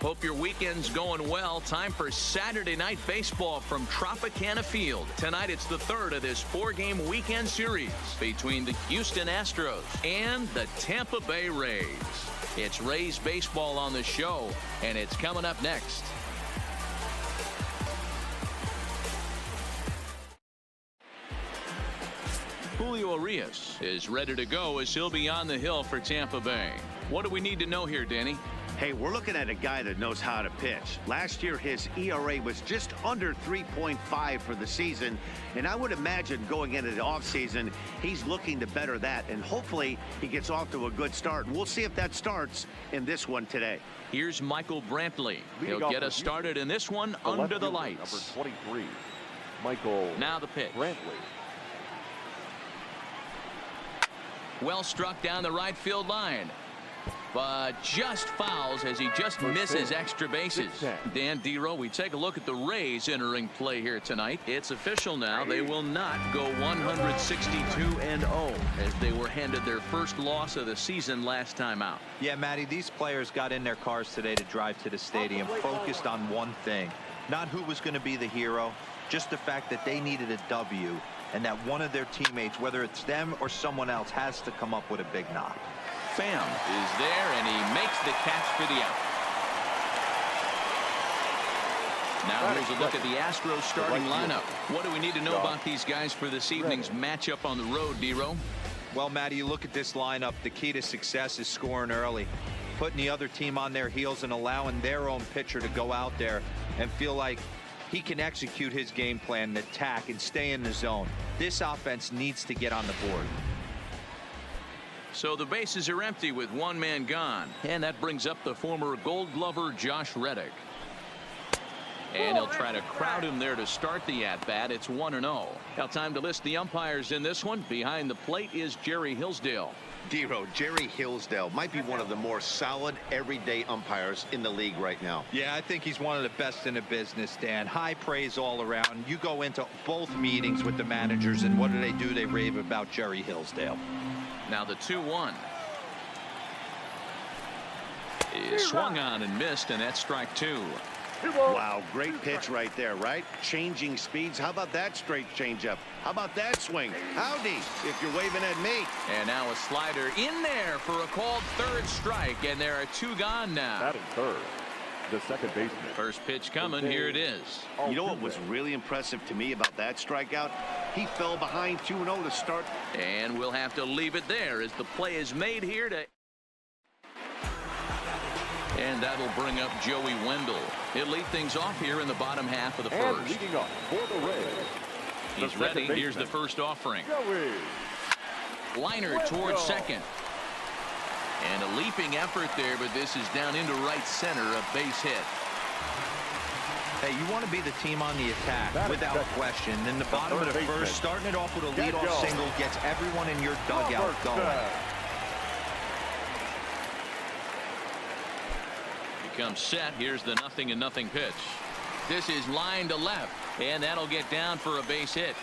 Hope your weekend's going well. Time for Saturday night baseball from Tropicana Field. Tonight it's the third of this four-game weekend series between the Houston Astros and the Tampa Bay Rays. It's Rays baseball on the show, and it's coming up next. Julio Urias is ready to go as he'll be on the hill for Tampa Bay. What do we need to know here, Danny? Hey, we're looking at a guy that knows how to pitch. Last year, his ERA was just under 3.5 for the season, and I would imagine going into the offseason, he's looking to better that, and hopefully he gets off to a good start. We'll see if that starts in this one today. Here's Michael Brantley. He'll get us started in this one under the lights. Number 23, Michael. Now the pitch. Brantley. Well struck down the right field line, but just fouls as he just misses extra bases. Dan Dero, we take a look at the Rays entering play here tonight. It's official now. They will not go 162-0 as they were handed their first loss of the season last time out. Yeah, Matty, these players got in their cars today to drive to the stadium focused on one thing. Not who was going to be the hero, just the fact that they needed a W, and that one of their teammates, whether it's them or someone else, has to come up with a big knock. Pham is there, and he makes the catch for the out. Now here's a look at the Astros starting lineup. What do we need to know about these guys for this evening's matchup on the road, Dero? Well, Matty, you look at this lineup, the key to success is scoring early, putting the other team on their heels and allowing their own pitcher to go out there and feel like he can execute his game plan, attack, and stay in the zone. This offense needs to get on the board. So the bases are empty with one man gone, and that brings up the former Gold Glover Josh Reddick. And he'll try to crowd him there to start the at-bat. It's 1-0. Now time to list the umpires in this one. Behind the plate is Jerry Hillsdale. Dero, Jerry Hillsdale might be one of the more solid everyday umpires in the league right now. Yeah, I think he's one of the best in the business, Dan. High praise all around. You go into both meetings with the managers, and what do? They rave about Jerry Hillsdale. Now the 2-1 is swung on and missed, and that's strike two. Wow, great pitch right there, right? Changing speeds. How about that straight changeup? How about that swing? Howdy, if you're waving at me. And now a slider in there for a called third strike, and there are two gone now. Batting third, the second baseman. First pitch coming. Here it is. You know what was really impressive to me about that strikeout? He fell behind 2-0 to start. And we'll have to leave it there as the play is made here to. And that'll bring up Joey Wendell. He'll lead things off here in the bottom half of the first. And leading off for the Rays. He's ready. Here's the first offering. Joey. Liner towards second. And a leaping effort there, but this is down into right center, a base hit. Hey, you want to be the team on the attack, without question. In the bottom of the first, starting it off with a leadoff single gets everyone in your dugout going. Comes set. Here's the 0-0 pitch. This is line to left, and that'll get down for a base hit.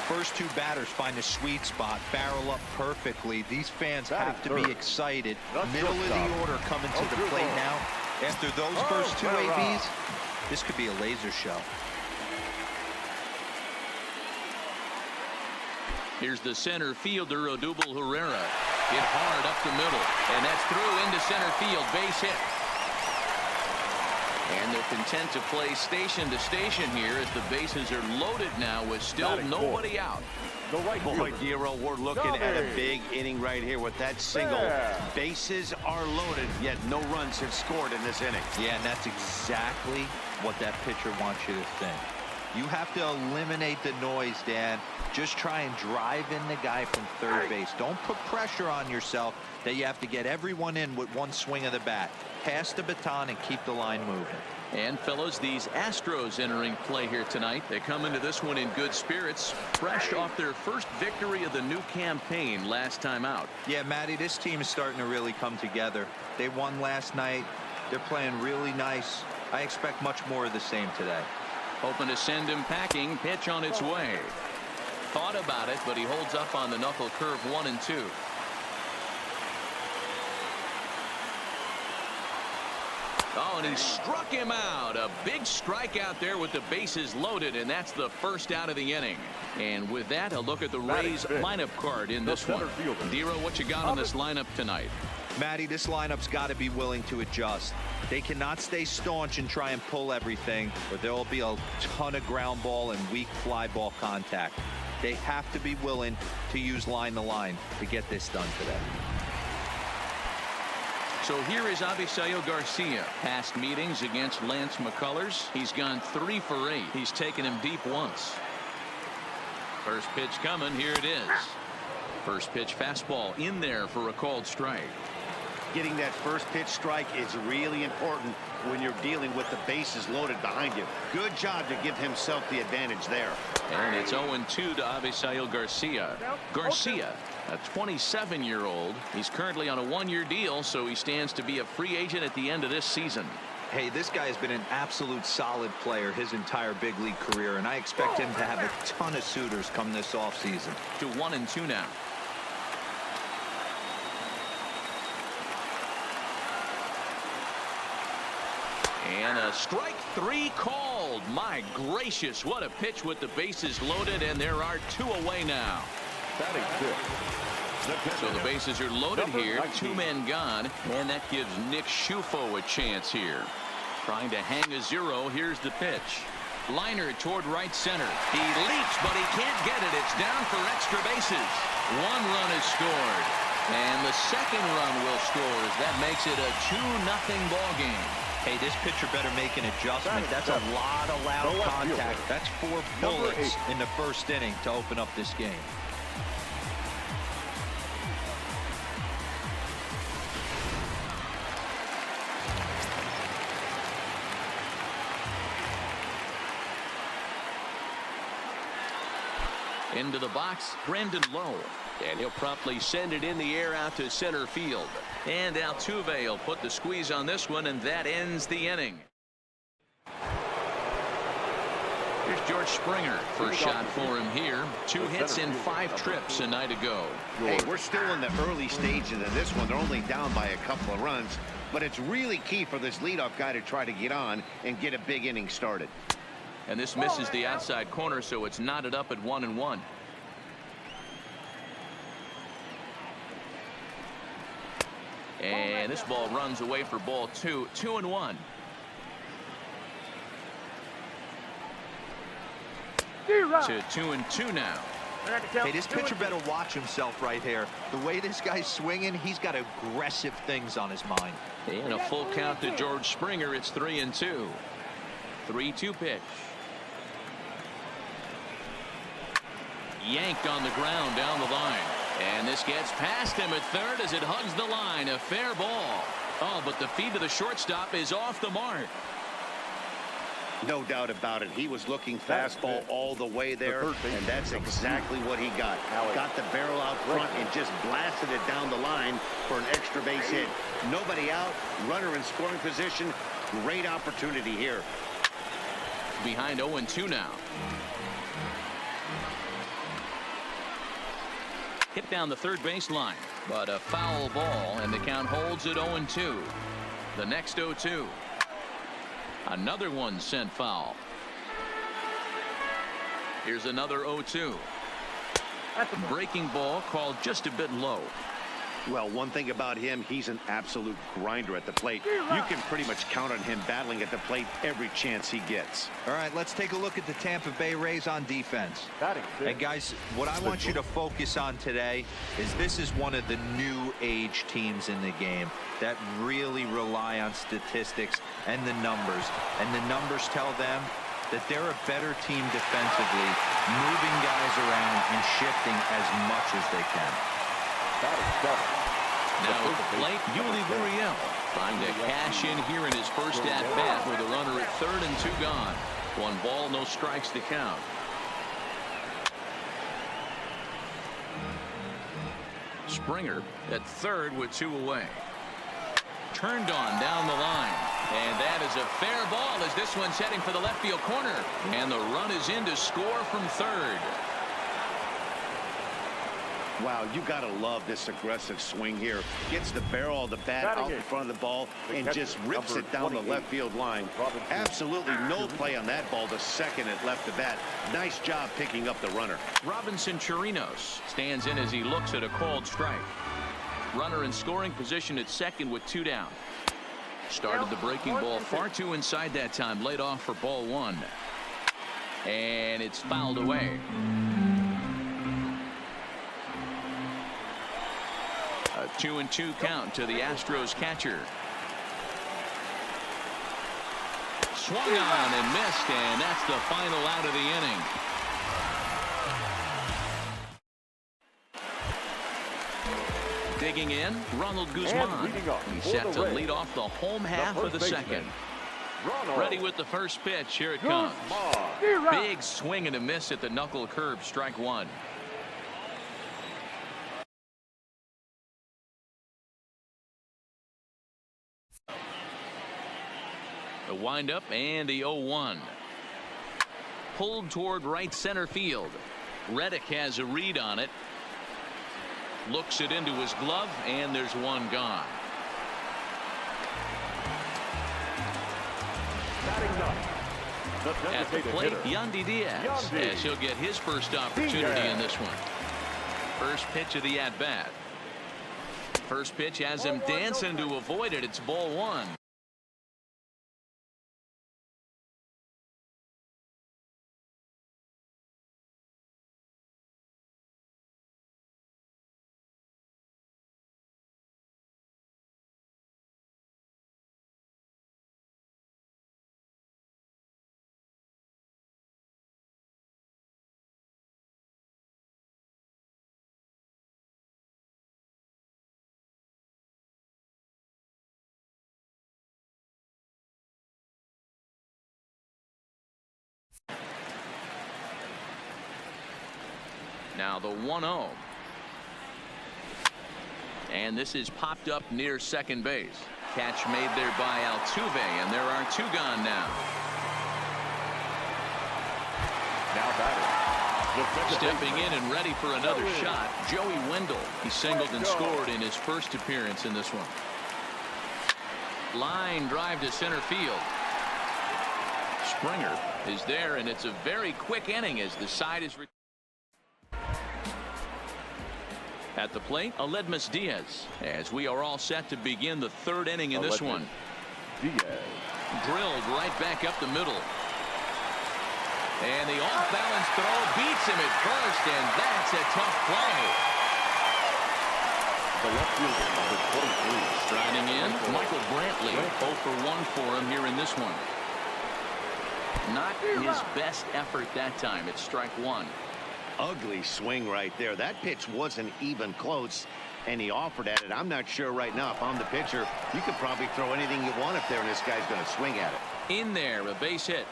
First two batters find a sweet spot, barrel up perfectly. These fans have to be excited. Middle of the order coming to the plate now. After those first two ABs, this could be a laser show. Here's the center fielder, Odubel Herrera. Hit hard up the middle, and that's through into center field, base hit. And they're content to play station to station here as the bases are loaded now with still nobody out. Boy, Dero, we're looking at a big inning right here with that single. Bases are loaded, yet no runs have scored in this inning. Yeah, and that's exactly what that pitcher wants you to think. You have to eliminate the noise, Dan. Just try and drive in the guy from third base. Don't put pressure on yourself that you have to get everyone in with one swing of the bat. Pass the baton and keep the line moving. And fellows, these Astros entering play here tonight. They come into this one in good spirits, fresh off their first victory of the new campaign last time out. Yeah, Matty, this team is starting to really come together. They won last night. They're playing really nice. I expect much more of the same today. Hoping to send him packing. Pitch on its way. Thought about it, but he holds up on the knuckle curve 1 and 2. Oh, and he struck him out. A big strikeout there with the bases loaded, and that's the first out of the inning. And with that, a look at the Rays lineup card in this one. Dero, what you got on this lineup tonight? Matty, this lineup's got to be willing to adjust. They cannot stay staunch and try and pull everything, or there will be a ton of ground ball and weak fly ball contact. They have to be willing to use line to line to get this done today. So here is Avisail Garcia. Past meetings against Lance McCullers. He's gone 3 for 8. He's taken him deep once. First pitch coming. Here it is. First pitch fastball in there for a called strike. Getting that first pitch strike is really important when you're dealing with the bases loaded behind you. Good job to give himself the advantage there. And it's 0-2 to Avisail Garcia. Garcia, a 27-year-old. He's currently on a 1-year deal, so he stands to be a free agent at the end of this season. Hey, this guy has been an absolute solid player his entire big league career, and I expect him to have a ton of suitors come this offseason. To 1-2 now. And a strike 3 called. My gracious, what a pitch with the bases loaded, and there are 2 away now. So the bases are loaded here. 2 men gone, and that gives Nick Schufo a chance here. Trying to hang a 0. Here's the pitch. Liner toward right center. He leaps, but he can't get it. It's down for extra bases. 1 run is scored, and the second run will score as that makes it a 2-0 ball game. Hey, this pitcher better make an adjustment. That's a lot of loud contact. That's 4 bullets in the first inning to open up this game. Into the box, Brandon Lowe. And he'll promptly send it in the air out to center field. And Altuve will put the squeeze on this one, and that ends the inning. Here's George Springer. First shot for him here. 2 hits in 5 trips a night ago. Hey, we're still in the early stages of this one. They're only down by a couple of runs, but it's really key for this leadoff guy to try to get on and get a big inning started. And this misses the outside corner, so it's knotted up at 1-1. And this ball runs away for ball 2. 2-1. To 2-2 now. Hey, this pitcher better watch himself right here. The way this guy's swinging, he's got aggressive things on his mind. And a full count to George Springer. It's 3-2. 3-2 pitch. Yanked on the ground down the line. And this gets past him at third as it hugs the line. A fair ball. Oh, but the feed to the shortstop is off the mark. No doubt about it. He was looking fastball all the way there, and that's exactly what he got. Got the barrel out front and just blasted it down the line for an extra base hit. Nobody out, runner in scoring position. Great opportunity here. Behind 0-2 now. Hit down the third baseline, but a foul ball, and the count holds at 0-2. The next 0-2. Another one sent foul. Here's another 0-2. Breaking ball called just a bit low. Well, one thing about him, he's an absolute grinder at the plate. You can pretty much count on him battling at the plate every chance he gets. All right, let's take a look at the Tampa Bay Rays on defense. And guys, what I want you to focus on today is this is one of the new age teams in the game that really rely on statistics and the numbers. And the numbers tell them that they're a better team defensively, moving guys around and shifting as much as they can. Now at the plate, Yuli Gurriel trying to cash in here in his first at-bat with a runner at third and 2 gone. 1 ball, no strikes to count. Springer at third with 2 away. Turned on down the line. And that is a fair ball as this one's heading for the left field corner. And the run is in to score from third. Wow, you got to love this aggressive swing here. Gets the barrel of the bat out in front of the ball and just rips it down the left field line. Absolutely no play on that ball the second it left the bat. Nice job picking up the runner. Robinson Chirinos stands in as he looks at a called strike. Runner in scoring position at second with 2 down. Started the breaking ball far too inside that time. Laid off for ball 1. And it's fouled away. A 2-2 count to the Astros catcher. Swung on and missed, and that's the final out of the inning. Digging in, Ronald Guzman. He's set to lead off the home half of the second. Ready with the first pitch. Here it comes. Big swing and a miss at the knuckle curve. Strike 1. The windup and the 0-1. Pulled toward right center field. Reddick has a read on it. Looks it into his glove, and there's one gone. At the plate, Yandy Diaz, as he'll get his first opportunity in this one. First pitch of the at-bat. First pitch has him dancing to avoid it. It's ball 1. Now the 1-0. And this is popped up near second base. Catch made there by Altuve, and there are 2 gone now. Stepping in and ready for another shot, Joey Wendell. He singled and scored in his first appearance in this one. Line drive to center field. Springer is there, and it's a very quick inning as the side is. At the plate, Aledmus Diaz, as we are all set to begin the 3rd inning in this one. Drilled right back up the middle. And the off-balance throw beats him at first, and that's a tough play. The left fielder, number 23. Striding in, Michael Brantley. 0 for 1 for him here in this one. Not his best effort that time. It's strike 1. Ugly swing right there. That pitch wasn't even close, and he offered at it. I'm not sure right now if I'm the pitcher. You could probably throw anything you want up there, and this guy's going to swing at it. In there, a base hit.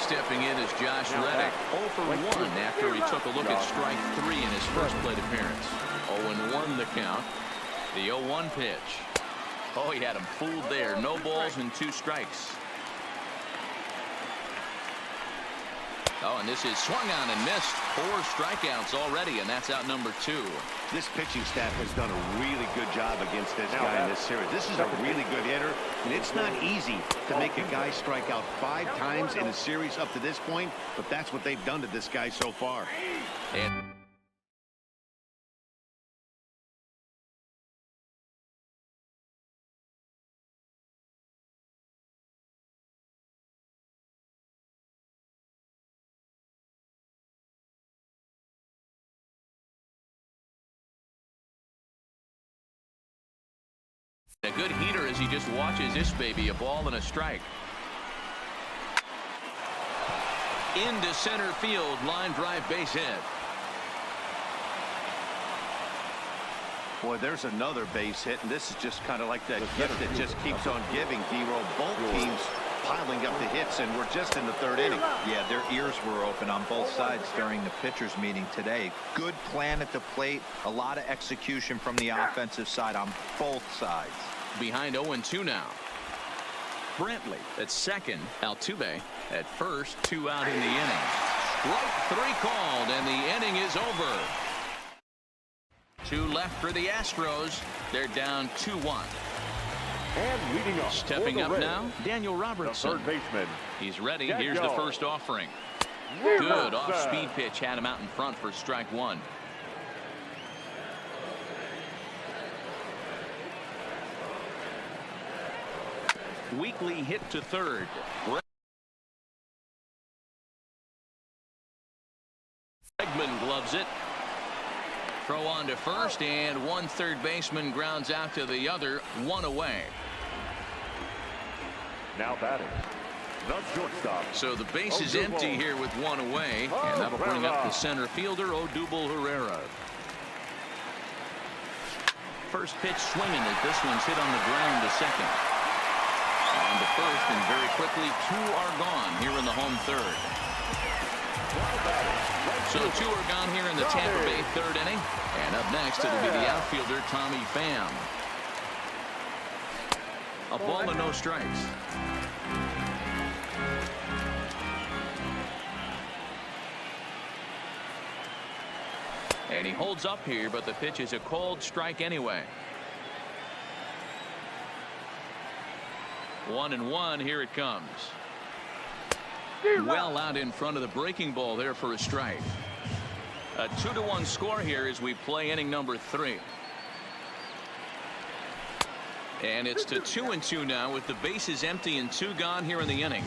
Stepping in is Josh Reddick. 0 for 1 after he took a look at strike 3 in his first plate appearance. 0-1 the count. The 0-1 pitch. Oh, he had him fooled there. No balls and 2 strikes. Oh, and this is swung on and missed. 4 strikeouts already, and that's out number 2. This pitching staff has done a really good job against this guy in this series. This is a really good hitter, and it's not easy to make a guy strike out 5 times in a series up to this point, but that's what they've done to this guy so far. And a good heater as he just watches this baby. A ball and a strike. Into center field. Line drive base hit. Boy, there's another base hit, and this is just kind of like that gift that just keeps on giving, D-Roll. Both teams piling up the hits, and we're just in the 3rd inning. Yeah, their ears were open on both sides during the pitchers meeting today. Good plan at the plate. A lot of execution from the offensive side on both sides. Behind 0-2 now. Brantley at second. Altuve at first. 2 out in the inning. Strike 3 called, and the inning is over. 2 left for the Astros. They're down 2-1. And leading off Stepping up now, Daniel Robertson. third baseman. He's ready. Here's the first offering. Good off-speed pitch. Had him out in front for strike 1. Weekly hit to third. Bregman gloves it. Throw on to first, and one third baseman grounds out to the other. 1 away. Now batting, the shortstop. So the base is empty here with 1 away, and that'll bring up the center fielder, Odubel Herrera. First pitch swinging as this one's hit on the ground to second. On to first, and very quickly 2 are gone here in the home third. So 2 are gone here in the Tampa Bay third inning. And up next, it'll be the outfielder, Tommy Pham. A ball and no strikes. And he holds up here, but the pitch is a called strike anyway. 1-1, here it comes. Well out in front of the breaking ball there for a strike. A 2-1 score here as we play inning number 3. And it's to 2-2 now with the bases empty and 2 gone here in the inning.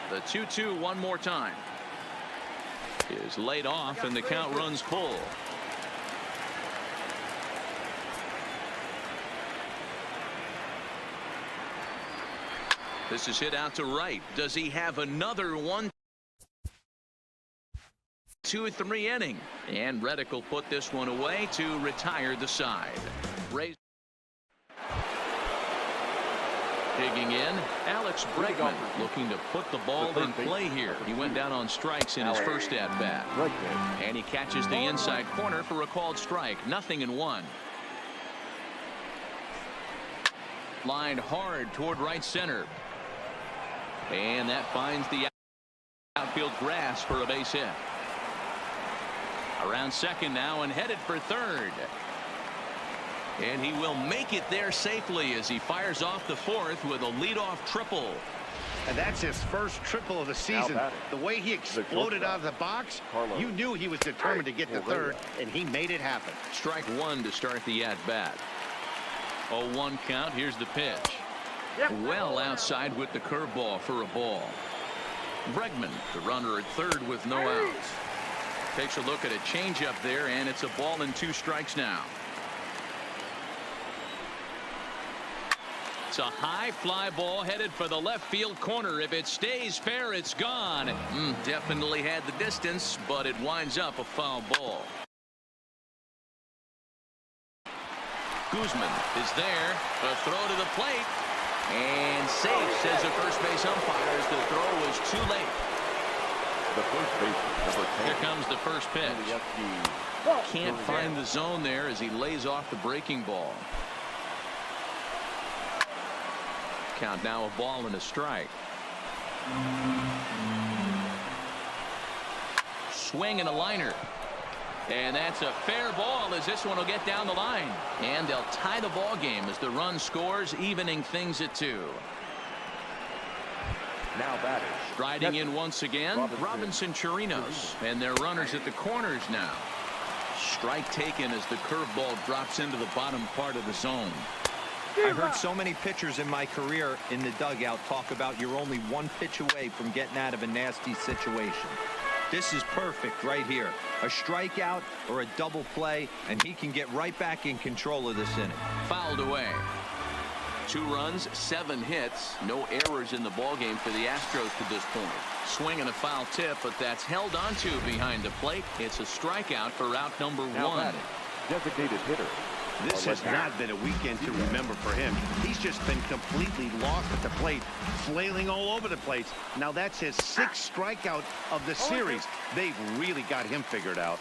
The 2-2 one more time is laid off, and the count runs full. This is hit out to right. Does he have another 1, 2, 3 inning? And Reddick will put this one away to retire the side. Raise. Digging in, Alex Bregman looking to put the ball in play here. He went down on strikes in his first at-bat. And he catches the inside corner for a called strike. 0-1. Lined hard toward right center. And that finds the outfield grass for a base hit. Around second now and headed for third. And he will make it there safely as he fires off the fourth with a leadoff triple. And that's his first triple of the season. The way he exploded out of the box, you knew he was determined to get to third, and he made it happen. Strike 1 to start the at-bat. 0-1 count. Here's the pitch. Well outside with the curveball for a ball. Bregman, the runner at third with no outs. Takes a look at a changeup there, and it's a ball and 2 strikes now. It's a high fly ball headed for the left field corner. If it stays fair, it's gone. Definitely had the distance, but it winds up a foul ball. Guzman is there. A throw to the plate. And safe, says the first base umpire, as the throw was too late. The first baseman, number 10. Here comes the first pitch. Can't find the zone there as he lays off the breaking ball. Count now, a ball and a strike. Swing and a liner. And that's a fair ball as this one will get down the line. And they'll tie the ball game as the run scores, evening things at 2. Now batting. Striding in once again, Robinson Chirinos. And their runners at the corners now. Strike taken as the curveball drops into the bottom part of the zone. I've heard so many pitchers in my career in the dugout talk about you're only 1 pitch away from getting out of a nasty situation. This is perfect right here. A strikeout or a double play, and he can get right back in control of this inning. Fouled away. 2 runs, 7 hits, no errors in the ballgame for the Astros to this point. Swing and a foul tip, but that's held onto behind the plate. It's a strikeout for out number 1. Designated hitter. This has not been a weekend to remember for him. He's just been completely lost at the plate, flailing all over the place. Now that's his 6th strikeout of the series. They've really got him figured out.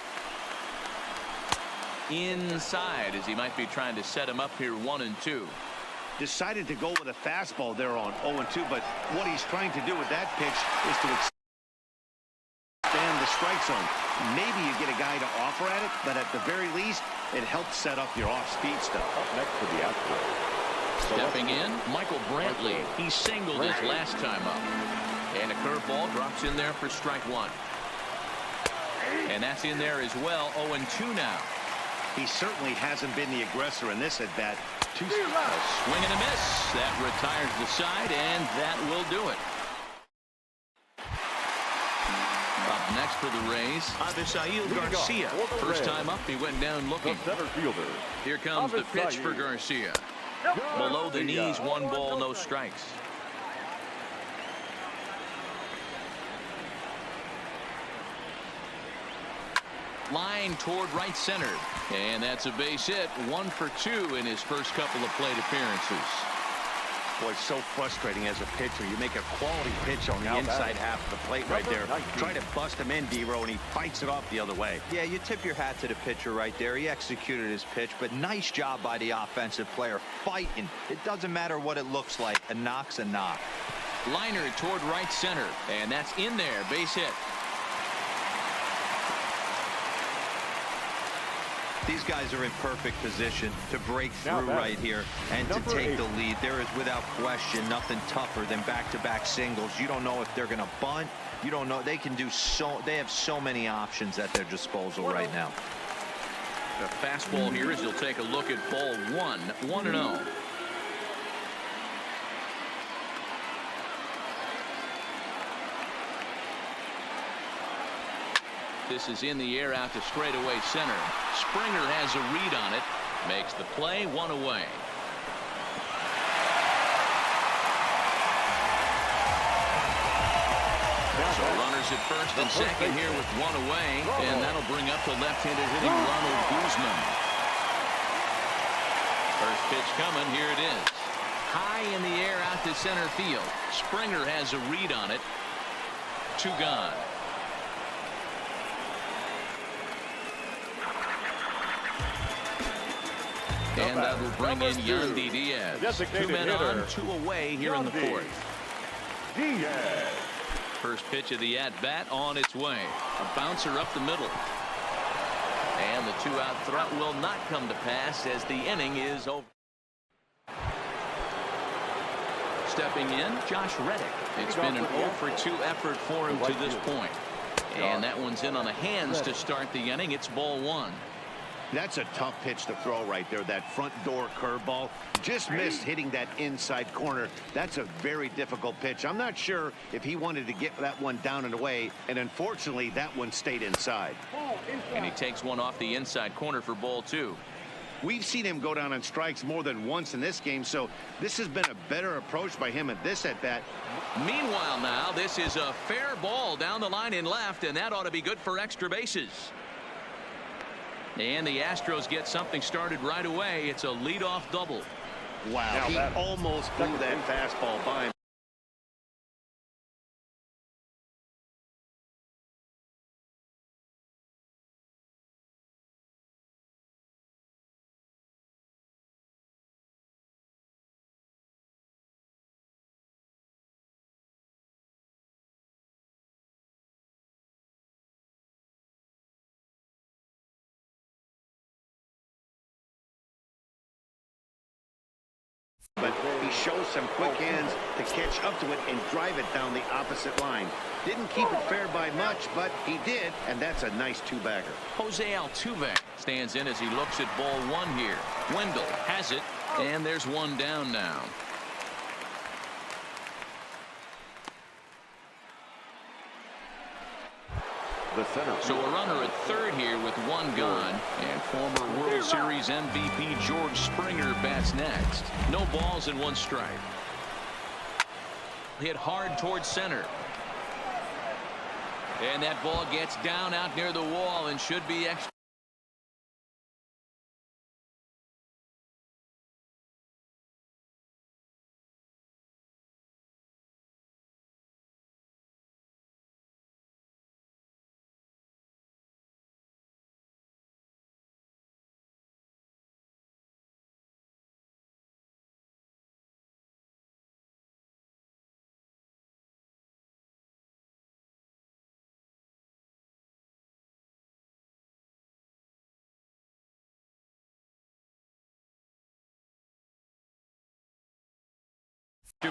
Inside, as he might be trying to set him up here 1-2. Decided to go with a fastball there on 0-2, but what he's trying to do with that pitch is to expand the strike zone. Maybe you get a guy to offer at it, but at the very least, it helps set up your off-speed stuff. Up next to the Astros. Stepping in, Michael Brantley. He singled his last time up. And a curveball drops in there for strike 1. And that's in there as well, 0-2 now. He certainly hasn't been the aggressor in this at-bat. A swing and a miss. That retires the side, and that will do it. Up next for the Rays, Avisail Garcia. First time up, he went down looking. The center fielder. Here comes the pitch for Garcia. Below the knees, 1 ball, no strikes. Line toward right center. And that's a base hit. 1 for 2 in his first couple of plate appearances. Boy, it's so frustrating as a pitcher. You make a quality pitch on the inside half of the plate right there. Try to bust him in, D-Row, and he fights it off the other way. Yeah, you tip your hat to the pitcher right there. He executed his pitch, but nice job by the offensive player fighting. It doesn't matter what it looks like. A knock's a knock. Liner toward right center. And that's in there. Base hit. These guys are in perfect position to break through right here and to take the lead. There is without question nothing tougher than back-to-back singles. You don't know if they're going to bunt. You don't know. They can do so. They have so many options at their disposal right now. The fastball here as he'll take a look at ball 1. 1-0. This is in the air out to straightaway center. Springer has a read on it. Makes the play, 1 away. So runners at first and second here with 1 away. And that'll bring up the left-handed hitting Ronald Guzman. First pitch coming. Here it is. High in the air out to center field. Springer has a read on it. 2 gone. And that will bring in Yandy Diaz. 2 men on, 2 away here in the 4th. Diaz. First pitch of the at-bat on its way. A bouncer up the middle. And the 2-out threat will not come to pass as the inning is over. Stepping in, Josh Reddick. It's been an 0 for 2 effort for him to this point. And that one's in on the hands to start the inning. It's ball 1. That's a tough pitch to throw right there. That front door curveball just missed hitting that inside corner. That's a very difficult pitch. I'm not sure if he wanted to get that one down and away, and unfortunately that one stayed inside. And he takes one off the inside corner for ball 2. We've seen him go down on strikes more than once in this game, so this has been a better approach by him at this at-bat. Meanwhile now, this is a fair ball down the line in left, and that ought to be good for extra bases. And the Astros get something started right away. It's a leadoff double. Wow, he almost blew that fastball by him. But he shows some quick hands to catch up to it and drive it down the opposite line. Didn't keep it fair by much, but he did, and that's a nice 2-bagger. Jose Altuve stands in as he looks at ball 1 here. Wendell has it, and there's 1 down now. The center. So a runner at third here with one gone, and former World Series MVP George Springer bats next. No balls and one strike. Hit hard towards center. And that ball gets down out near the wall and should be extra.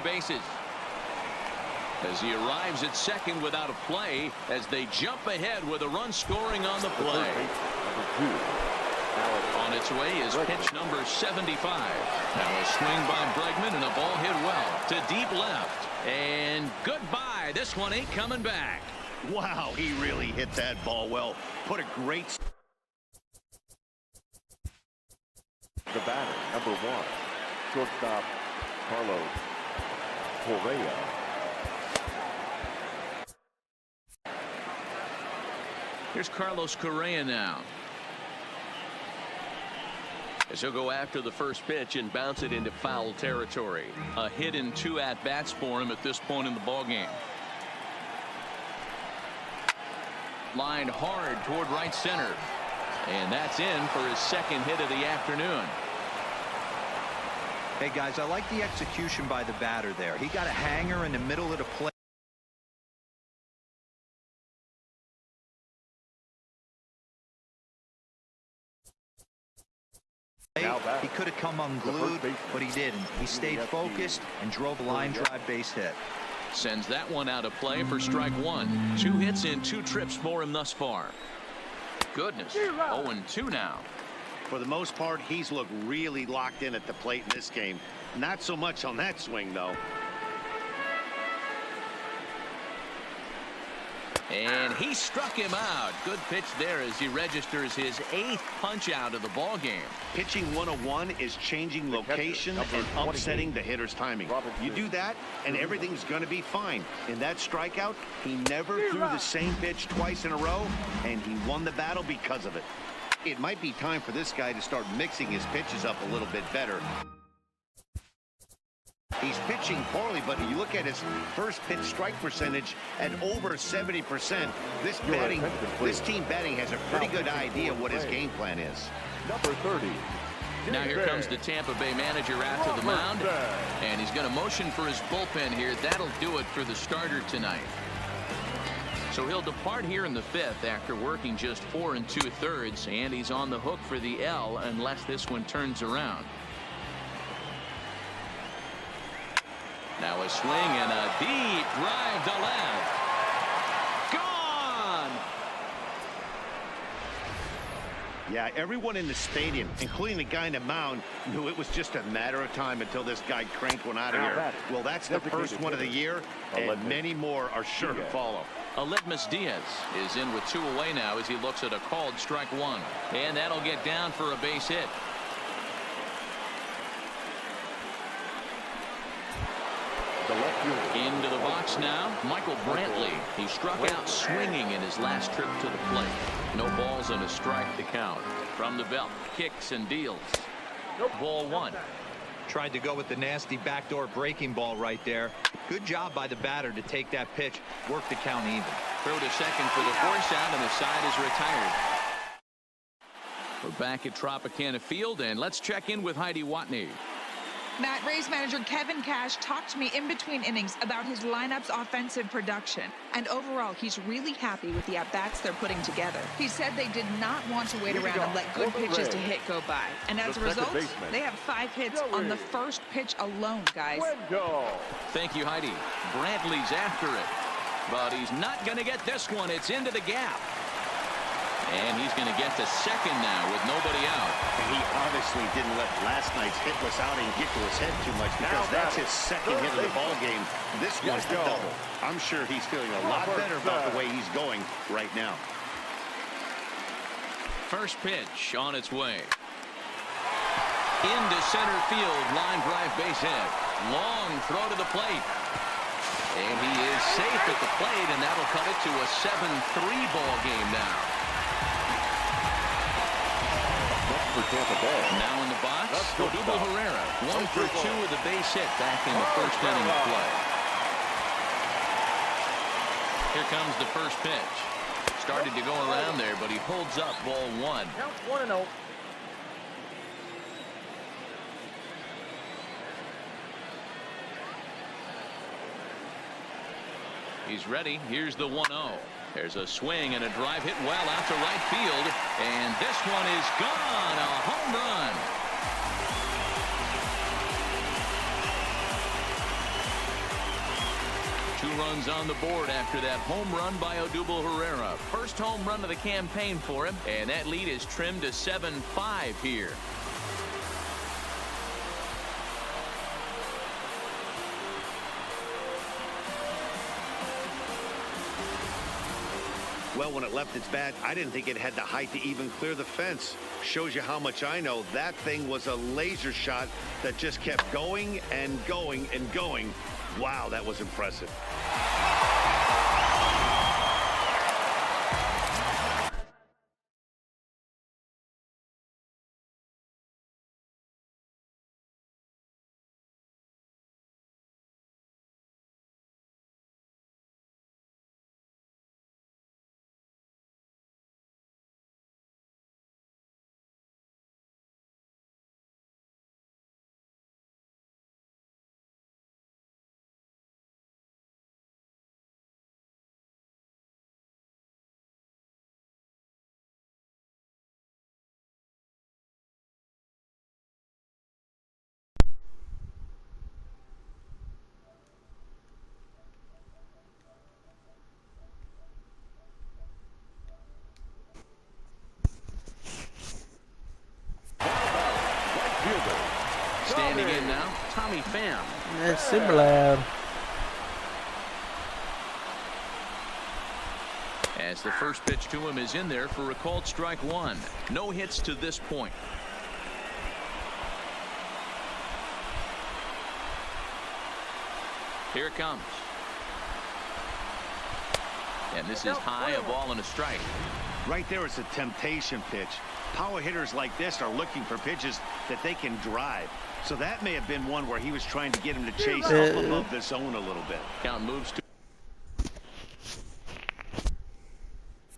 Bases as he arrives at second without a play as they jump ahead with a run scoring on the play. On its way is pitch number 75. Now a swing by Bregman and a ball hit well to deep left, and goodbye. This one ain't coming back. Wow, he really hit that ball well. Put a great. The batter, number 1, shortstop Carlos Correa. Here's Carlos Correa now. As he'll go after the first pitch and bounce it into foul territory. A hit in 2 at-bats for him at this point in the ballgame. Lined hard toward right center. And that's in for his second hit of the afternoon. Hey, guys, I like the execution by the batter there. He got a hanger in the middle of the plate. He could have come unglued, but he didn't. He stayed focused and drove a line drive base hit. Sends that one out of play for strike 1. 2 hits in 2 trips for him thus far. Goodness, 0-2 now. For the most part, he's looked really locked in at the plate in this game. Not so much on that swing, though. And he struck him out. Good pitch there as he registers his 8th punch out of the ball game. Pitching 101 is changing location and upsetting the hitter's timing. You do that and everything's going to be fine. In that strikeout, he never threw the same pitch twice in a row, and he won the battle because of it. It might be time for this guy to start mixing his pitches up a little bit better. He's pitching poorly, but you look at his first pitch strike percentage at over 70%. This team batting has a pretty good idea what his game plan is. Number 30. Now here comes the Tampa Bay manager out to the mound, and he's going to motion for his bullpen here. That'll do it for the starter tonight. So he'll depart here in the 5th after working just 4 2/3, and he's on the hook for the L unless this one turns around. Now a swing and a deep drive to left. Gone! Yeah, everyone in the stadium, including the guy in the mound, knew it was just a matter of time until this guy cranked one out of here. Well, that's the first one of the year, and many more are sure to follow. Aledmus Diaz is in with 2 away now as he looks at a called strike 1. And that'll get down for a base hit. Into the box now, Michael Brantley. He struck out swinging in his last trip to the plate. No balls and a strike to count. From the belt, kicks and deals. Ball 1. Tried to go with the nasty backdoor breaking ball right there. Good job by the batter to take that pitch, work the count even. Throw to second for the force out, and the side is retired. We're back at Tropicana Field, and let's check in with Heidi Watney. Matt, Rays manager Kevin Cash talked to me in between innings about his lineup's offensive production. And overall, he's really happy with the at-bats they're putting together. He said they did not want to wait around and let good pitches to hit go by. And as a result, they have 5 hits on the first pitch alone, guys. Thank you, Heidi. Brantley's after it. But he's not going to get this one. It's into the gap. And he's going to get to second now with nobody out. And he obviously didn't let last night's hitless outing get to his head too much, because that's his second hit of the ball game. This one's the double. I'm sure he's feeling a lot better about the way he's going right now. First pitch on its way. Into center field, line drive base hit. Long throw to the plate. And he is safe at the plate, and that'll cut it to a 7-3 ball game now. For Tampa Bay. Now in the box, Odubel Herrera. 1 for 2 with a base hit back in the first inning of play. Here comes the first pitch. Started to go around there, but he holds up ball 1. Count 1-0. He's ready. Here's the 1-0. There's a swing and a drive hit well out to right field. And this one is gone. A home run. Two runs on the board after that home run by Odubel Herrera. First home run of the campaign for him. And that lead is trimmed to 7-5 here. Well, when it left its bat, I didn't think it had the height to even clear the fence. Shows you how much I know. That thing was a laser shot that just kept going and going and going. Wow, that was impressive. Standing in now, Tommy Pham. That's super loud. As the first pitch to him is in there for a called strike 1. No hits to this point. Here it comes. And this is high, a ball and a strike. Right there, it's a temptation pitch. Power hitters like this are looking for pitches that they can drive. So that may have been one where he was trying to get him to chase up above the zone a little bit. Count moves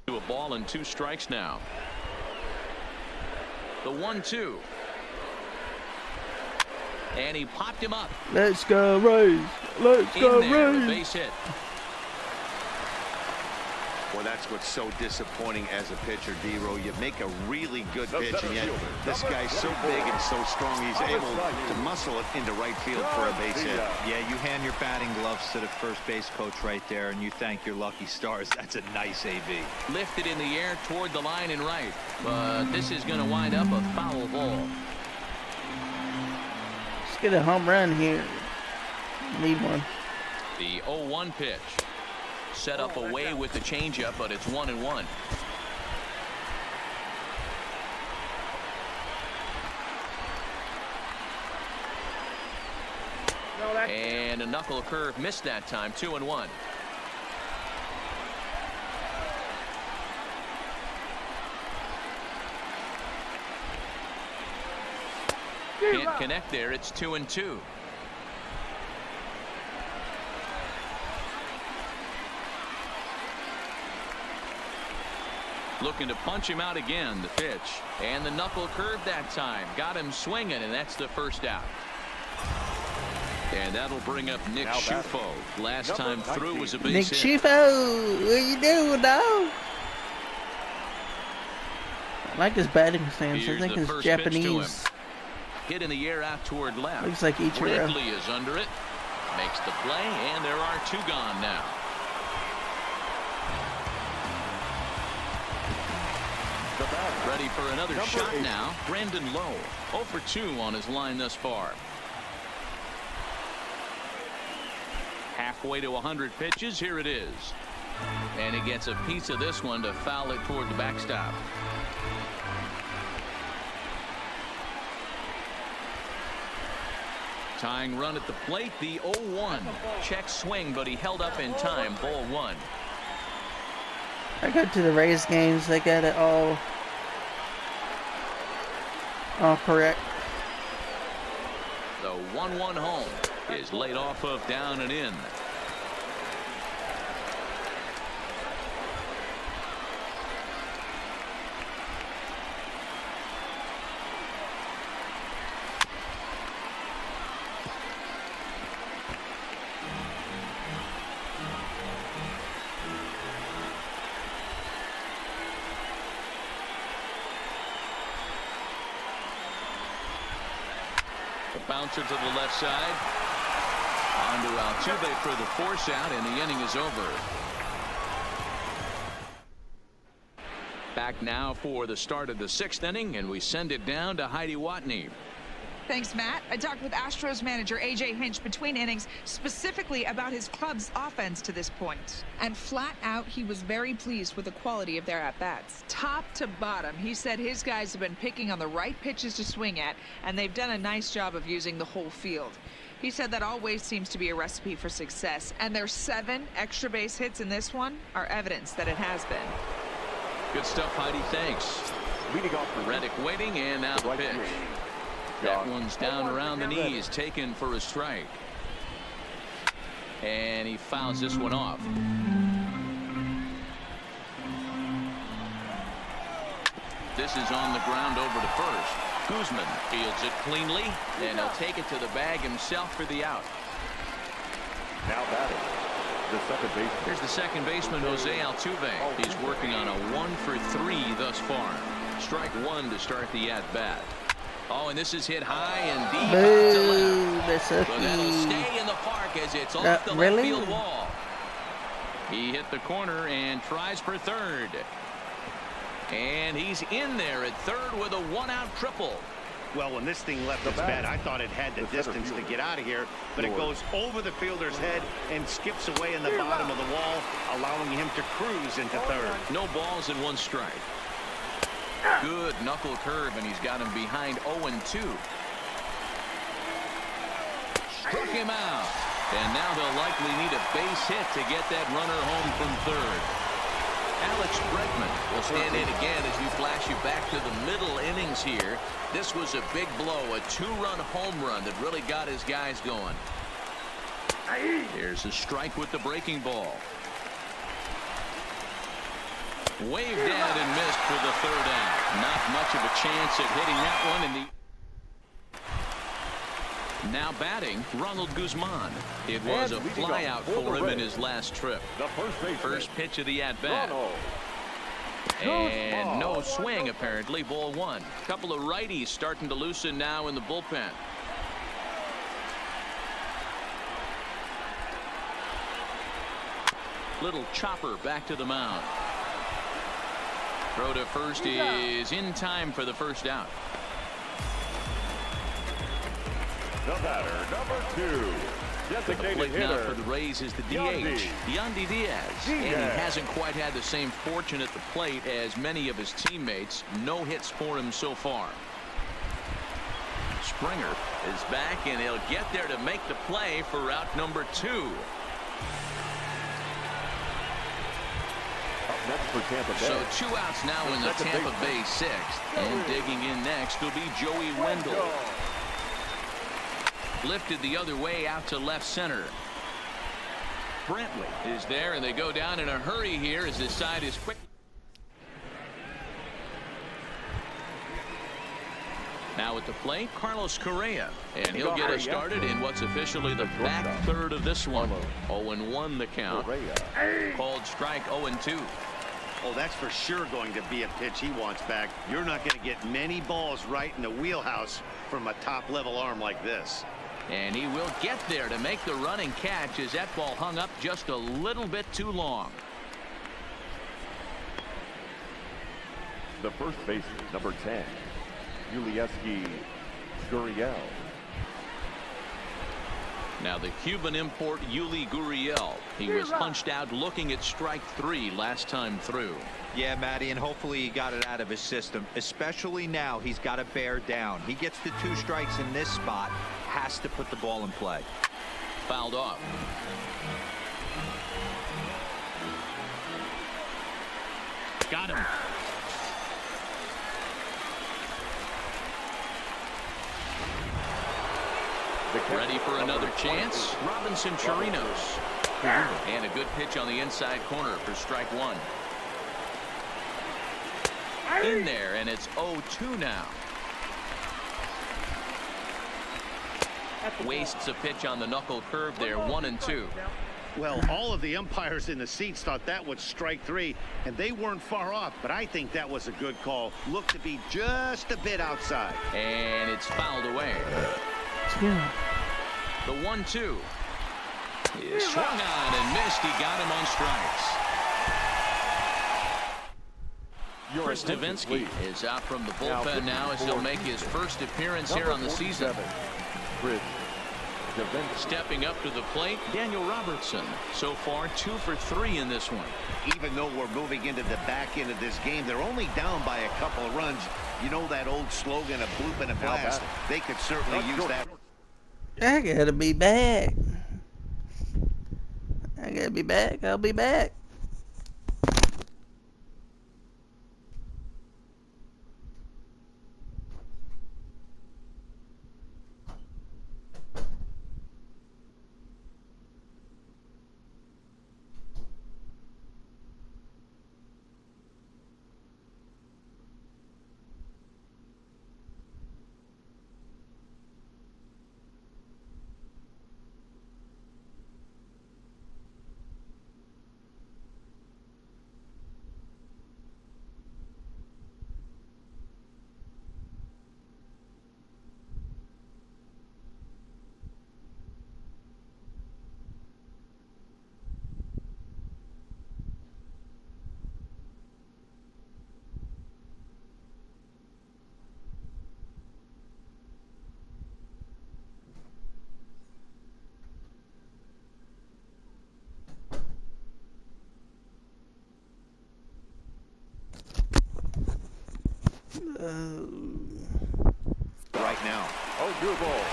to a ball and 2 strikes now. The 1-2. And he popped him up. Let's go Rays. Let's go Rays. Base hit. Well, that's what's so disappointing as a pitcher, D-Row. You make a really good pitch, and yet this guy's so big and so strong, he's able to muscle it into right field for a base hit. Yeah, you hand your batting gloves to the first base coach right there, and you thank your lucky stars. That's a nice AB. Lifted in the air toward the line and right. But this is going to wind up a foul ball. Let's get a home run here. Need one. The 0-1 pitch. Set up away with the changeup, but it's 1-1. And a knuckle curve missed that time. 2-1. Can't connect there. It's 2-2. Looking to punch him out again. The pitch and the knuckle curve that time got him swinging, and that's the first out. And that'll bring up Nick Schufo. Last time through was a base Nick hit. Schufo, what you doing, dog? I like his batting stance. Here's I think the it's first pitch to Japanese. him. Hit in the air out toward left. Looks like Ichiro. Ridley is under it. Makes the play, and there are 2 gone now. The batter. Ready for another Number shot 8. now. Brandon Lowe, 0 for 2 on his line thus far. Halfway to 100 pitches. Here it is. And he gets a piece of this one to foul it toward the backstop. Tying run at the plate, the 0-1. Check swing, but he held up in time. Ball 1. I go to the Rays games. They got it all correct. The 1-1 home is laid off of down and in. Bouncer to the left side. On to Altuve for the force out, and the inning is over. Back now for the start of the 6th inning, and we send it down to Heidi Watney. Thanks, Matt. I talked with Astros manager A.J. Hinch between innings, specifically about his club's offense to this point. And flat out, he was very pleased with the quality of their at-bats. Top to bottom, he said his guys have been picking on the right pitches to swing at, and they've done a nice job of using the whole field. He said that always seems to be a recipe for success, and their 7 extra base hits in this one are evidence that it has been. Good stuff, Heidi. Thanks. Leading off the Reddick waiting, and now the pitch. That one's down around the knees, taken for a strike. And he fouls this one off. This is on the ground over to first. Guzman fields it cleanly, and he'll take it to the bag himself for the out. Now batting. The second baseman. Here's the second baseman, Jose Altuve. He's working on a 1 for 3 thus far. Strike 1 to start the at-bat. Oh, and this is hit high and deep out to left. But that'll stay in the park as it's off the left field wall. He hit the corner and tries for third. And he's in there at third with a 1-out triple. Well, when this thing left its bat, I thought it had the distance to get out of here, but it goes over the fielder's head and skips away in the bottom of the wall, allowing him to cruise into third. No balls and 1 strike. Good knuckle curve, and he's got him behind 0-2. Struck him out. And now they'll likely need a base hit to get that runner home from third. Alex Bregman will stand in again as we flash you back to the middle innings here. This was a big blow, a 2-run home run that really got his guys going. Here's a strike with the breaking ball. Waved out and missed for the third out. Not much of a chance at hitting that one in the... Now batting, Ronald Guzman. It was a flyout for him in his last trip. First pitch of the at-bat. And no swing, apparently. Ball 1. Couple of righties starting to loosen now in the bullpen. Little chopper back to the mound. Throw to first is in time for the first out. The batter, number 2. Designated hitter. Now for the Rays is the DH, Yandy Diaz. And he hasn't quite had the same fortune at the plate as many of his teammates. No hits for him so far. Springer is back, and he'll get there to make the play for out number 2. Next for Tampa Bay. So 2 outs now in the Tampa Bay 6th. And digging in next will be Joey Wendell. Lifted the other way out to left center. Brantley is there, and they go down in a hurry here as this side is quick. Now at the plate, Carlos Correa. And he'll get us started in what's officially the back third of this one. 0-1 the count. Called strike 0-2. Oh, that's for sure going to be a pitch he wants back. You're not going to get many balls right in the wheelhouse from a top-level arm like this. And he will get there to make the running catch as that ball hung up just a little bit too long. The first baseman, number 10, Yulieski Gurriel. Now the Cuban import Yuli Gurriel. He was punched out looking at strike 3 last time through. Yeah, Matty, and hopefully he got it out of his system. Especially now, he's got to bear down. He gets the 2 strikes in this spot, has to put the ball in play. Fouled off. Got him. Ready for another chance. Robinson Chirinos. And a good pitch on the inside corner for strike 1. In there, and it's 0-2 now. Wastes a pitch on the knuckle curve there, 1-2. Well, all of the umpires in the seats thought that was strike 3, and they weren't far off, but I think that was a good call. Looked to be just a bit outside. And it's fouled away. Yeah. The 1-2 is swung on and missed. He got him on strikes. Chris Davinsky is out from the bullpen now as he'll make his first appearance here on the season. Chris Davinsky. Stepping up to the plate, Daniel Robertson. So far, 2 for 3 in this one. Even though we're moving into the back end of this game, they're only down by a couple of runs. You know that old slogan, a bloop and a blast? They could certainly use that. I gotta be back. I gotta be back. I'll be back. Right now. Oh, good ball.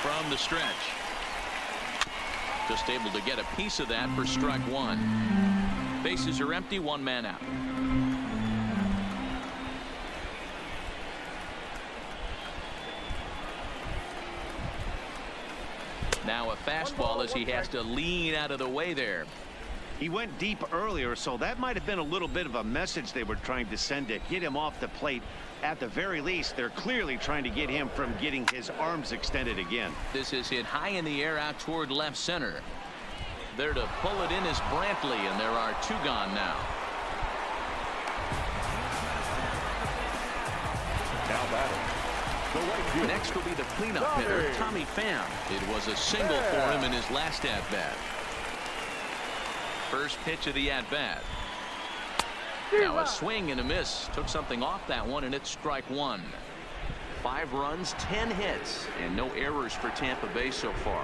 From the stretch. Just able to get a piece of that for strike 1. Bases are empty, 1 man out. Now a fastball as he has to lean out of the way there. He went deep earlier, so that might have been a little bit of a message they were trying to send to get him off the plate. At the very least, they're clearly trying to get him from getting his arms extended again. This is hit high in the air out toward left center. There to pull it in is Brantley, and there are 2 gone now. Now batting. Next will be the cleanup hitter, Tommy Pham. It was a single for him in his last at-bat. First pitch of the at-bat. Now a swing and a miss. Took something off that one, and it's strike 1. 5 runs, 10 hits, and no errors for Tampa Bay so far.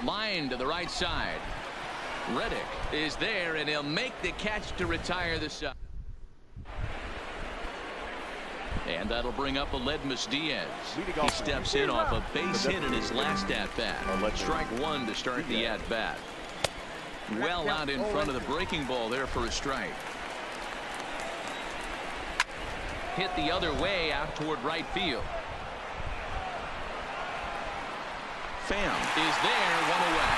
Line to the right side. Reddick is there, and he'll make the catch to retire the side. And that'll bring up Aledmus Diaz. He steps in off a base hit in his last at-bat. Strike 1 to start the at-bat. Well out in front of the breaking ball there for a strike. Hit the other way out toward right field. Pham is there, 1 away.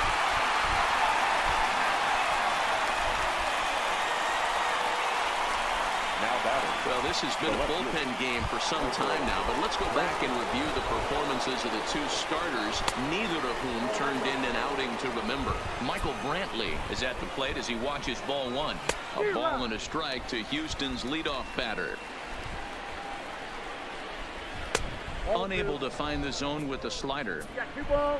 Now batting. Well, this has been a bullpen game for some time now, but let's go back and review the performances of the two starters, neither of whom turned in an outing to remember. Michael Brantley is at the plate as he watches ball one. A ball and a strike to Houston's leadoff batter. Unable to find the zone with the slider.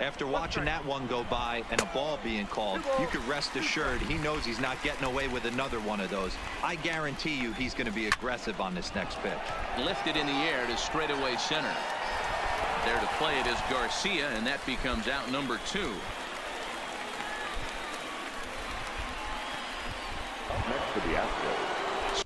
After watching that one go by and a ball being called, you could rest assured he knows he's not getting away with another one of those. I guarantee you he's going to be aggressive on this next pitch. Lifted in the air to straightaway center. There to play it is Garcia, and that becomes out number 2. Up next for the Astros.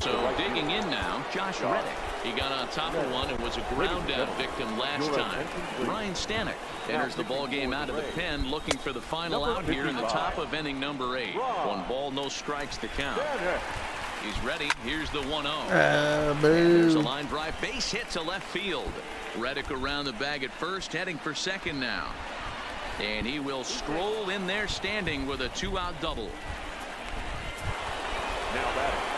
So digging in now, Josh Reddick. He got on top of one and was a ground out victim last time. Ryan Stanek enters the ball game out of the pen, looking for the final out here in the top of inning number 8. 1 ball, no strikes to count. He's ready. Here's the 1-0. There's a line drive, base hit to left field. Reddick around the bag at first, heading for second now. And he will stroll in there standing with a 2-out double.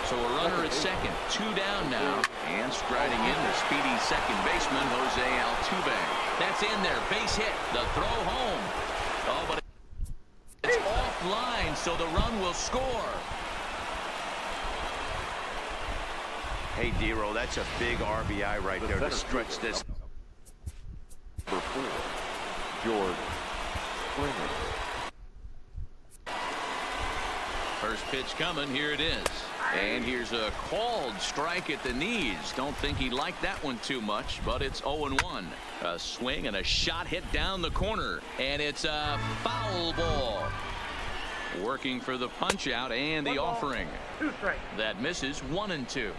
So a runner at second, 2 down now, and striding in the speedy second baseman Jose Altuve. That's in there, base hit, the throw home. Oh, but it's offline, so the run will score. Hey, Dero, that's a big RBI right there to stretch this. Number 4, George Springer. First pitch coming, here it is. And here's a called strike at the knees. Don't think he liked that one too much, but it's 0-1. A swing and a shot hit down the corner, and it's a foul ball. Working for the punch out and the offering. That misses 1-2.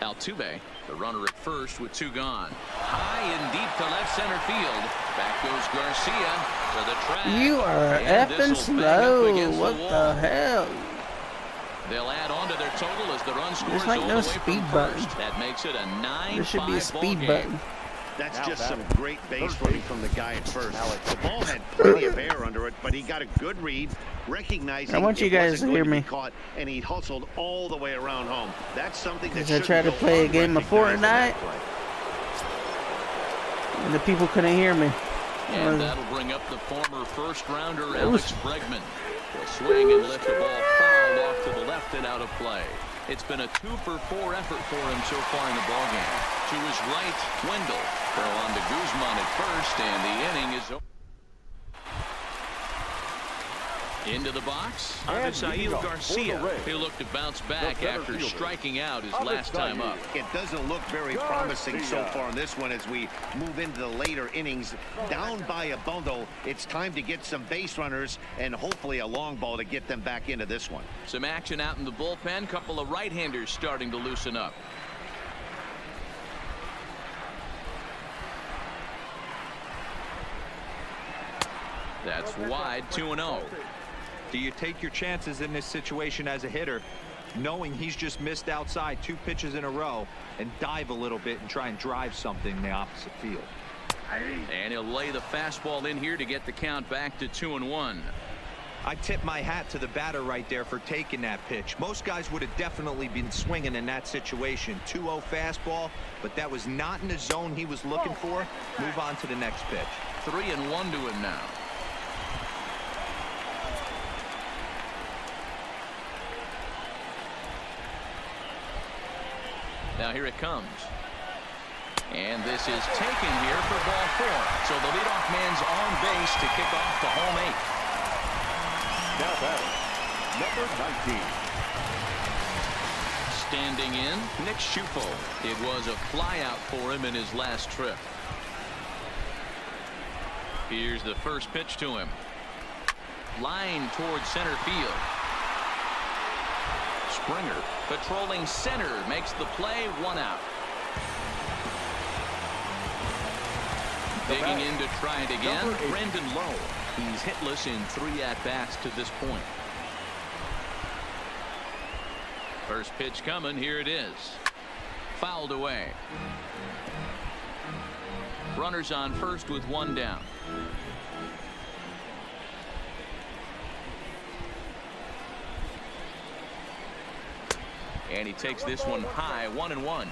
Altuve, the runner at first with 2 gone. High and deep to left center field. Back goes Garcia to the track. You are effing slow. What the hell? They'll add on to their total as the run scores. There's like no speed button. That makes it a 9-5. There should be a speed button. That's just some great base running from the guy at first. The ball had plenty of air under it, but he got a good read, recognizing I want you guys to hear me. Caught, and he hustled all the way around home. That's something that I tried to play a game of Fortnite, and the people couldn't hear me. And that'll bring up the former first-rounder Alex Bregman. He'll swing and lift the ball fouled off to the left and out of play. It's been a 2-for-4 effort for him so far in the ballgame. To his right, Wendell. Throw on to Guzman at first, and the inning is over. Into the box, Avisail Garcia. He'll look to bounce back after striking out his last time up. It doesn't look very promising so far in this one as we move into the later innings. Down by a bundle, it's time to get some base runners and hopefully a long ball to get them back into this one. Some action out in the bullpen. Couple of right-handers starting to loosen up. That's wide, 2-0. Do you take your chances in this situation as a hitter, knowing he's just missed outside 2 pitches in a row, and dive a little bit and try and drive something in the opposite field? And he'll lay the fastball in here to get the count back to 2-1. I tip my hat to the batter right there for taking that pitch. Most guys would have definitely been swinging in that situation. 2-0 fastball, but that was not in the zone he was looking for. Move on to the next pitch. 3-1 to him now. Now here it comes. And this is taken here for ball 4. So the leadoff man's on base to kick off the home 8th. Now batting, number 19. Standing in, Nick Schufo. It was a flyout for him in his last trip. Here's the first pitch to him. Line towards center field. Springer patrolling center makes the play, 1 out. Digging in to try it again, Brandon Lowe. He's hitless in 3 at-bats to this point. First pitch coming, here it is. Fouled away. Runners on first with 1 down. And he takes this one high, 1-1.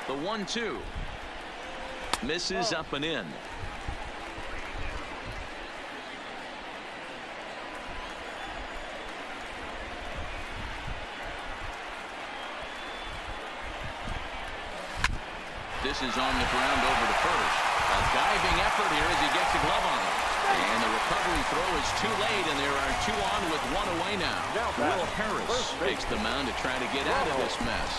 The 1-2 misses up and in. This is on the ground over to first. A diving effort here as he gets a glove on it. And the recovery throw is too late, and there are 2 on with 1 away now. Will Harris takes the mound to try to get out of this mess.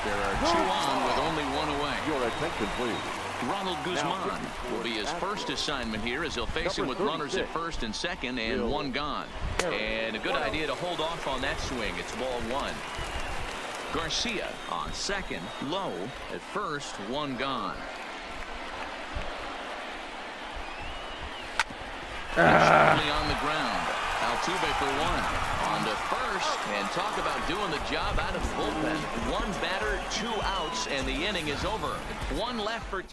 There are 2 on with only 1 away. Your attention, please. Ronald Guzman will be his first assignment here as he'll face him with runners at first and second and 1 gone. And a good idea to hold off on that swing. It's ball 1. Garcia on second, low at first, 1 gone. Sharply on the ground. Altuve for 1. On to first, and talk about doing the job out of the bullpen. 1 batter, 2 outs, and the inning is over. 1 left for...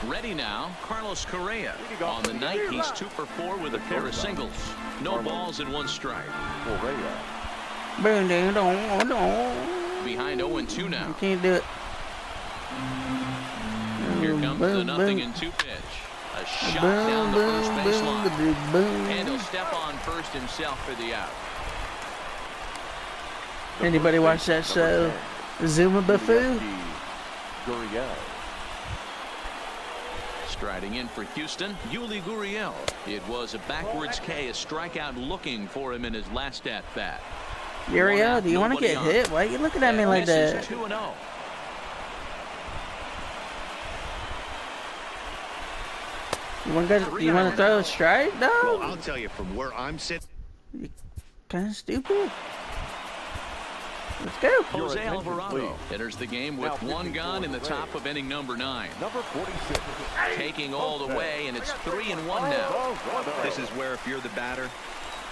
Ready now, Carlos Correa. On the night, he's 2 for 4 with a pair of singles. No balls and 1 strike. Correa. Behind 0-2 now. You can't do it. Here comes the 0-2 pitch. A shot down the first baseline. And he'll step on first himself for the out. Anybody watch that show, Zuma Buffoo? Gurriel. Striding in for Houston, Yuli Gurriel. It was a backwards K, a strikeout looking for him in his last at-bat. Gurriel, do you want to get hit? Why are you looking at me like that? This is 2-0. You want to throw a strike, dog? Well, I'll tell you from where I'm sitting. Kind of stupid. Let's go. Jose Alvarado enters the game with 1 gone in the top of inning number 9. Number 46. Taking all the way, and it's 3-1 now. This is where if you're the batter,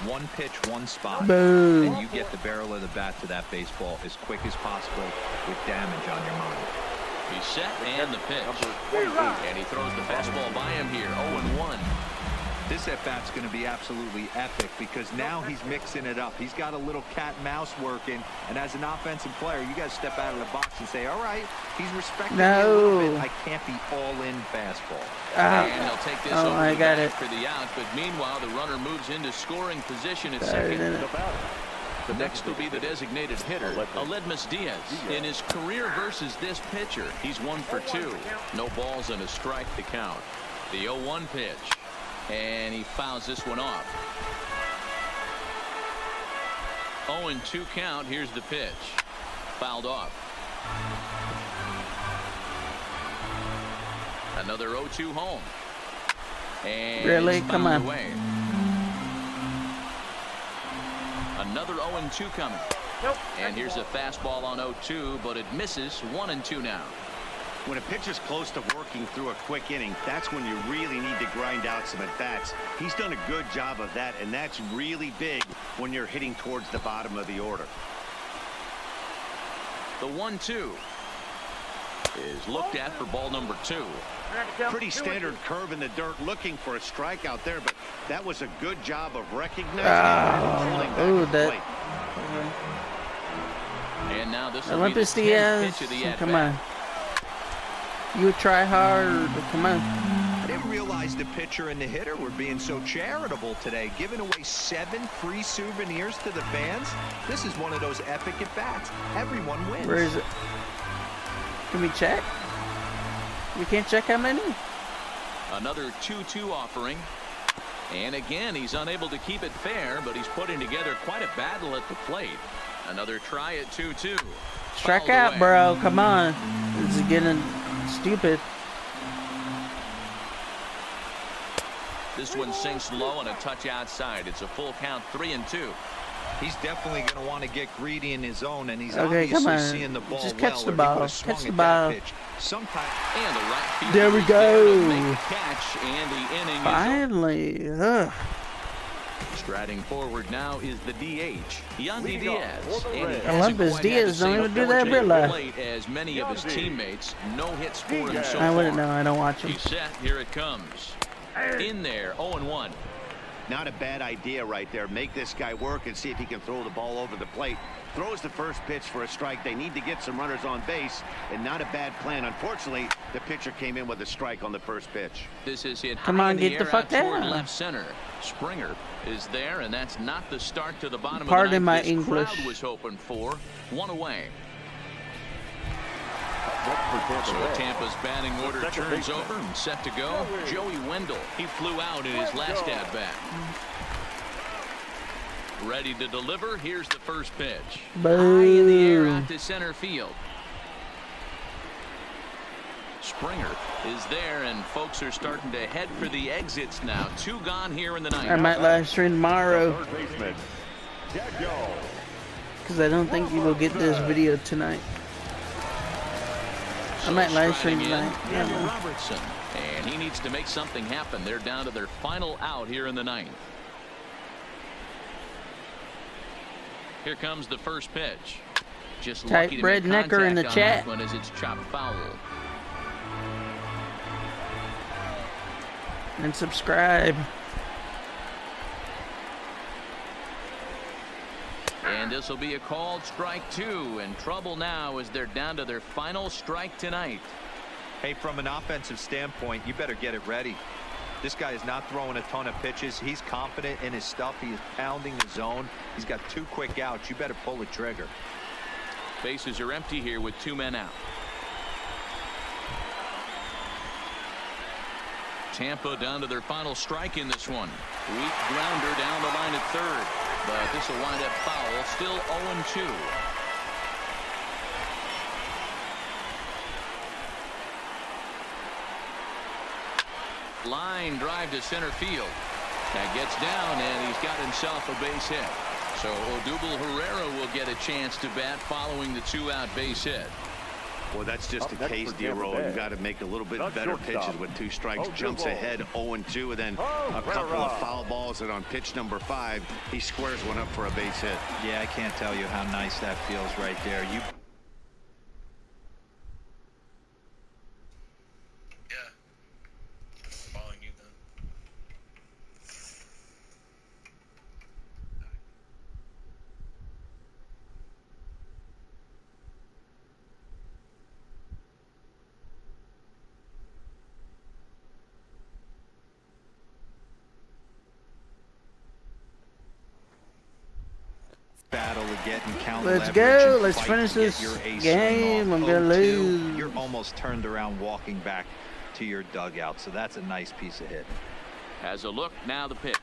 1 pitch, 1 spot, Boom. and you get the barrel of the bat to that baseball as quick as possible with damage on your mind. He's set and the pitch. And he throws the fastball by him here. 0-1. This at-bat's going to be absolutely epic because now he's mixing it up. He's got a little cat and mouse working, and as an offensive player, you got to step out of the box and say, all right, he's respecting me a little bit. I can't be all-in fastball. And he'll take this over I the got back it. for the out, but meanwhile, the runner moves into scoring position at second. Next will be the designated hitter, Aledmus Diaz. In his career versus this pitcher, he's 1 for 2. No balls and a strike to count. The 0-1 pitch. And he fouls this one off. 0-2 count. Here's the pitch. Fouled off. Another 0-2 home. And Really? Come on. away. Another 0-2 coming. Nope. And here's a fastball on 0-2, but it misses. 1-2 now. When a pitcher's close to working through a quick inning, that's when you really need to grind out some at-bats. He's done a good job of that, and that's really big when you're hitting towards the bottom of the order. The 1-2 is looked at for ball number 2. Pretty standard curve in the dirt, looking for a strikeout there, but that was a good job of recognizing and pulling back the plate. And now this will be the Olympus 10th Diaz, pitch of the at-bat. come on. You try hard, come on. I didn't realize the pitcher and the hitter were being so charitable today, giving away 7 free souvenirs to the fans. This is one of those epic at-bats. Everyone wins. Where is it? Can we check? We can't check how many? Another 2-2 offering. And again, he's unable to keep it fair, but he's putting together quite a battle at the plate. Another try at 2-2. Strike Fouled out, away. bro. Come on. This is getting stupid. This one sinks low and a touch outside. It's a full count, 3-2. He's definitely going to want to get greedy in his zone, and he's Okay, come obviously on. seeing the ball Just catch well, the or he ball. would've swung Catch the at ball. that pitch. Sometimes. And the right fielder There we is there to go. make the catch, and the inning is over. Finally. Ugh. Striding forward now is the DH, Yandy Leading Diaz. off for the And he Reds. hasn't Columbus quite had Diaz the don't same even do that fortune real life. plate as many of his Yandy. teammates. No hits for him so I I far. wouldn't know. I don't watch him. He's set. Here it comes. In there, 0-1. Not a bad idea right there. Make this guy work and see if he can throw the ball over the plate. Throws the first pitch for a strike. They need to get some runners on base, and not a bad plan. Unfortunately, the pitcher came in with a strike on the first pitch. This is hit Come high on, in the get the air fuck out toward down. left center. Springer is there, and that's not the start to the bottom Pardon of the my ninth this English. crowd was hoping for. One away. Next for Tampa So Bay. Tampa's batting order second turns baseman. over and set to go. Joey Wendell. He flew out in his last at-bat. Ready to deliver. Here's the first pitch. High in the air Boo. out to center field. Springer is there, and folks are starting to head for the exits now. 2 gone here in the I ninth. might live stream tomorrow Third baseman, Daniel. because I don't think you will get this video tonight. I might live stream Striding in, tonight. I don't Daniel know. Robertson, and he needs to make something happen. They're down to their final out here in the ninth. Here comes the first pitch. Just Type lucky to make rednecker in the contact on chat. that one as it's chopped foul. And subscribe. And this will be a called strike 2, and trouble now as they're down to their final strike tonight. Hey, from an offensive standpoint, you better get it ready. This guy is not throwing a ton of pitches. He's confident in his stuff. He is pounding the zone. He's got 2 quick outs. You better pull the trigger. Bases are empty here with 2 men out. Tampa down to their final strike in this one. Weak grounder down the line at third, but this will wind up foul. Still 0-2. Line drive to center field. That gets down, and he's got himself a base hit. So Odubel Herrera will get a chance to bat following the 2-out base hit. Well, that's just Up the next case, for Tampa D-Roll. Bay. You've got to make a little bit The better shortstop. pitches with 2 strikes. Oh, Jumps good ahead 0-2, and then a couple of foul balls, and on pitch number 5, he squares one up for a base hit. Yeah, I can't tell you how nice that feels right there. You Yeah. Following you then. battle to get and count Let's leverage go. and Let's fight finish to get this your ace game. swing off. I'm gonna 0-2, lose. You're almost turned around walking back to your dugout, so that's a nice piece of hitting. Has a look, now the pitch.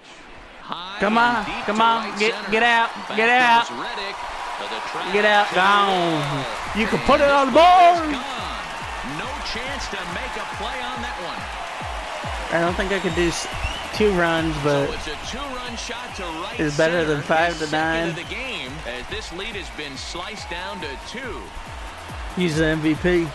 High Come and on, deep come to on, right get center. out, Back get out. goes Reddick to the track, Get out, to gone. the wall. You can And put it this on the ball is board. gone. No chance to make a play on that one. I don't think I could do 2 runs, but So it's a 2-run shot to right it's better center. than 5 to His second 9. of the game, as this lead has been sliced down to 2. He's the MVP.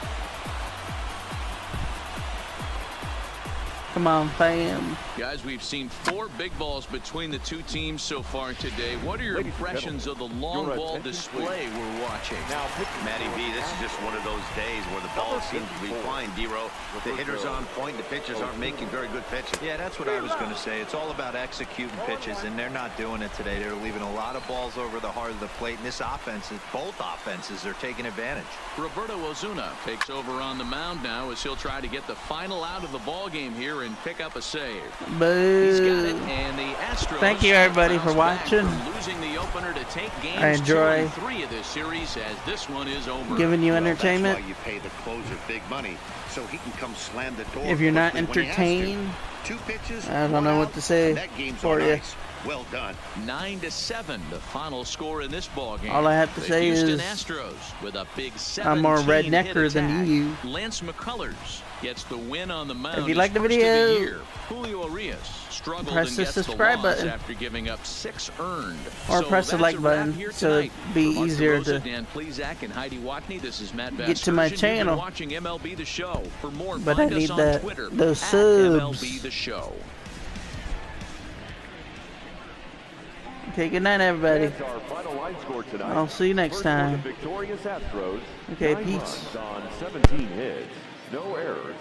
Come on, fam. Guys, we've seen 4 big balls between the 2 teams so far today. What are your Ladies and impressions of the long your ball attention, display we're watching? Now, Matty V, this is just one of those days where the ball seems to be flying, D-Roll. The hitter's on point, the pitchers aren't making very good pitches. Yeah, that's what I was going to say. It's all about executing pitches, and they're not doing it today. They're leaving a lot of balls over the heart of the plate, and this offense, both offenses are taking advantage. Roberto Ozuna takes over on the mound now as he'll try to get the final out of the ball game here and pick up a save. He's got it, Boo. and the Astros Thank you, everybody, for bounce back watching. from losing the opener to take games I enjoy 2 and 3 of this series as this one is over. Giving you Well, entertainment. that's why you pay the closer big money, so he can come slam the door. If you're not quickly when he has to. entertained, 2 pitches, I don't 1 know what out, to say and that game's for on you. ice. Well done. 9-7, the final score in this ball game. All I have to say Houston is Astros with a big I'm more 17-hit rednecker than attack. you. Lance McCullers gets the win on the mound. If you like the his first of video, year. Julio Arias struggled press and the gets subscribe the loss button. after giving up 6 earned. Or So press the that's like a wrap button here so it'd tonight. be For Mark easier DeRosa, to Dan Plezak, and Heidi Watney, this is Matt get to my Vasgersian. You've been channel. watching MLB The Show. For more, But I find need us on that Twitter those at subs. MLB The Show. Okay, good night, everybody. That's our final line score tonight. I'll see you next First time. for the victorious Astros. Okay, 9 peace. runs on 17 hits. No errors.